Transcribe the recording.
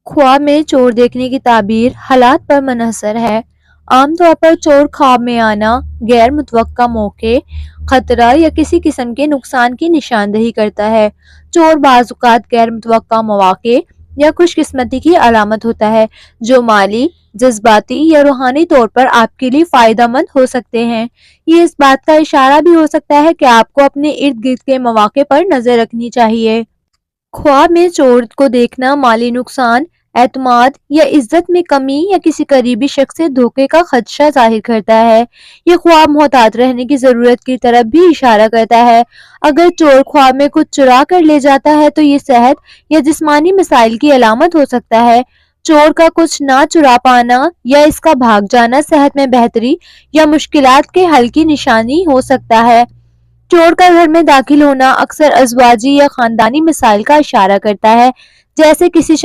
خواب میں چور دیکھنے کی تعبیر حالات پر منحصر ہے۔ عام طور پر چور خواب میں آنا غیر متوقع موقع، خطرہ یا کسی قسم کے نقصان کی نشاندہی کرتا ہے۔ چور بعض اوقات غیر متوقع مواقع یا خوش قسمتی کی علامت ہوتا ہے، جو مالی، جذباتی یا روحانی طور پر آپ کے لیے فائدہ مند ہو سکتے ہیں۔ یہ اس بات کا اشارہ بھی ہو سکتا ہے کہ آپ کو اپنے ارد گرد کے مواقع پر نظر رکھنی چاہیے۔ خواب میں چور کو دیکھنا مالی نقصان، اعتماد یا عزت میں کمی یا کسی قریبی شخص سے دھوکے کا خدشہ ظاہر کرتا ہے۔ یہ خواب محتاط رہنے کی ضرورت کی طرف بھی اشارہ کرتا ہے۔ اگر چور خواب میں کچھ چرا کر لے جاتا ہے تو یہ صحت یا جسمانی مسائل کی علامت ہو سکتا ہے۔ چور کا کچھ نہ چرا پانا یا اس کا بھاگ جانا صحت میں بہتری یا مشکلات کے حل کی نشانی ہو سکتا ہے۔ چور کا گھر میں داخل ہونا اکثر ازواجی یا خاندانی مسائل کا اشارہ کرتا ہے، جیسے کسی